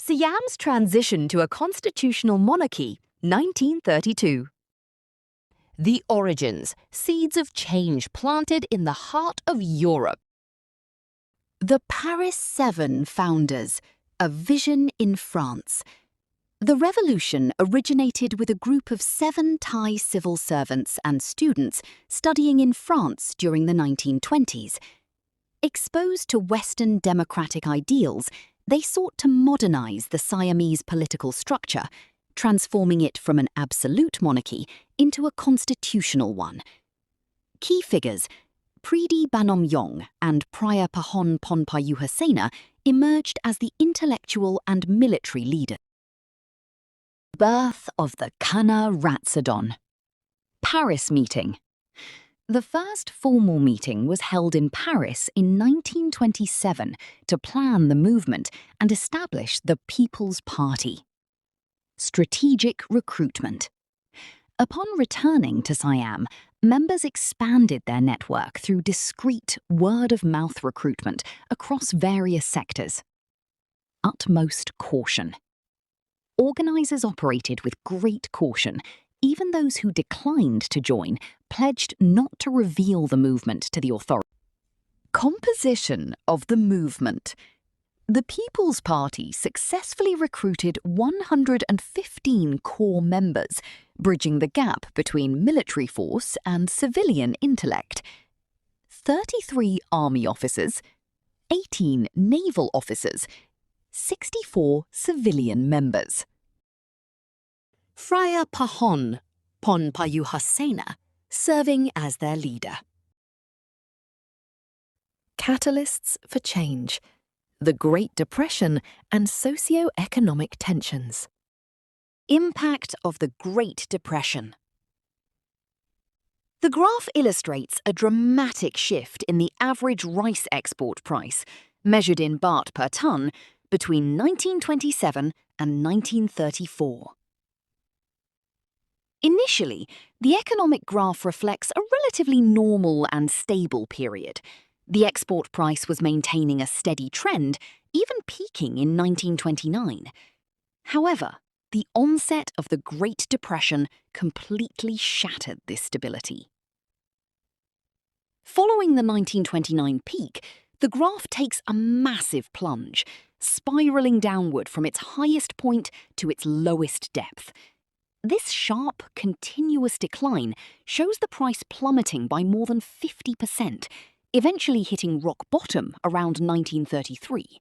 Siam's transition to a constitutional monarchy, 1932. The origins, seeds of change planted in the heart of Europe. The Paris 7 founders, a vision in France. The revolution originated with a group of 7 Thai civil servants and students studying in France during the 1920s. Exposed to Western democratic ideals, they sought to modernize the Siamese political structure, transforming it from an absolute monarchy into a constitutional one. Key figures, Pridi Banomyong and Priya Pahon Ponpayuhasena, emerged as the intellectual and military leaders. Birth of the Kana Ratsadon. Paris meeting. The first formal meeting was held in Paris in 1927 to plan the movement and establish the People's Party. Strategic recruitment. Upon returning to Siam, members expanded their network through discreet word-of-mouth recruitment across various sectors. Utmost caution. Organizers operated with great caution. Even those who declined to join pledged not to reveal the movement to the authorities. Composition of the movement. The People's Party successfully recruited 115 core members, bridging the gap between military force and civilian intellect. 33 army officers, 18 naval officers, 64 civilian members. Friar Pahon Ponpayuhasena, serving as their leader. Catalysts for change. The Great Depression and socio-economic tensions. Impact of the Great Depression. The graph illustrates a dramatic shift in the average rice export price, measured in baht per ton, between 1927 and 1934. Initially, the economic graph reflects a relatively normal and stable period. The export price was maintaining a steady trend, even peaking in 1929. However, the onset of the Great Depression completely shattered this stability. Following the 1929 peak, the graph takes a massive plunge, spiraling downward from its highest point to its lowest depth. This sharp, continuous decline shows the price plummeting by more than 50%, eventually hitting rock bottom around 1933.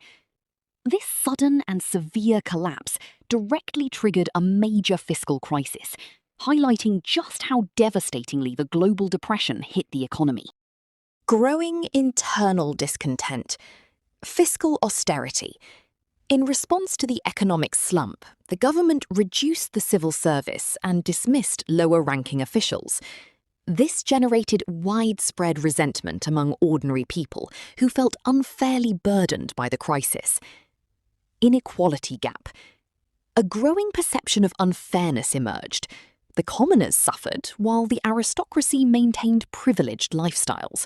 This sudden and severe collapse directly triggered a major fiscal crisis, highlighting just how devastatingly the global depression hit the economy. Growing internal discontent. Fiscal austerity. In response to the economic slump, the government reduced the civil service and dismissed lower-ranking officials. This generated widespread resentment among ordinary people who felt unfairly burdened by the crisis. Inequality gap. A growing perception of unfairness emerged. The commoners suffered, while the aristocracy maintained privileged lifestyles.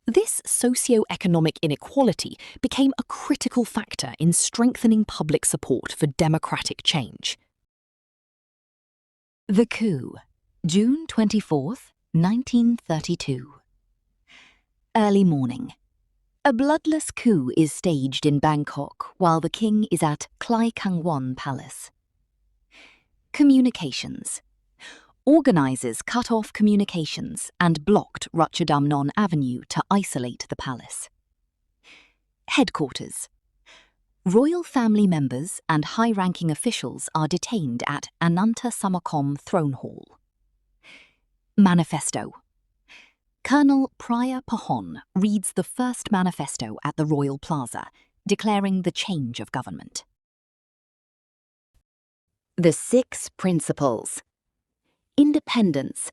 This socio-economic inequality became a critical factor in strengthening public support for democratic change. The coup, June 24, 1932. Early morning. A bloodless coup is staged in Bangkok while the king is at Klai Kangwon Palace. Communications. Organisers cut off communications and blocked Ratchadamnon Avenue to isolate the palace. Headquarters. Royal family members and high-ranking officials are detained at Ananta Samakom Throne Hall. Manifesto. Colonel Priya Pahon reads the first manifesto at the Royal Plaza, declaring the change of government. The 6 Principles. Independence.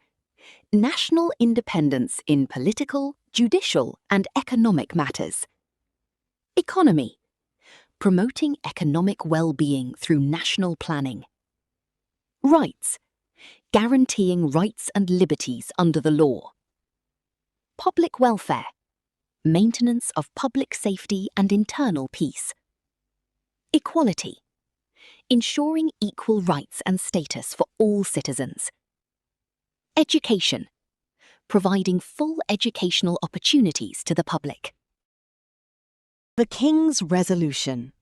National independence in political, judicial, and economic matters. Economy. Promoting economic well-being through national planning. Rights. Guaranteeing rights and liberties under the law. Public welfare. Maintenance of public safety and internal peace. Equality. ensuring equal rights and status for all citizens. Education, providing full educational opportunities to the public. The King's Resolution.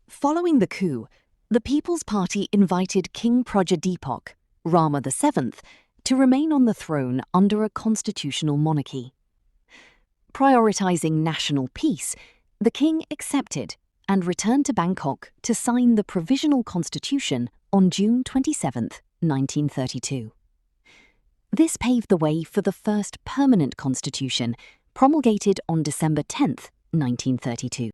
Following the coup, the People's Party invited King Prajadeepak, Rama VII, to remain on the throne under a constitutional monarchy. Prioritizing national peace, the king accepted and returned to Bangkok to sign the Provisional Constitution on June 27, 1932. This paved the way for the first permanent constitution, promulgated on December 10, 1932.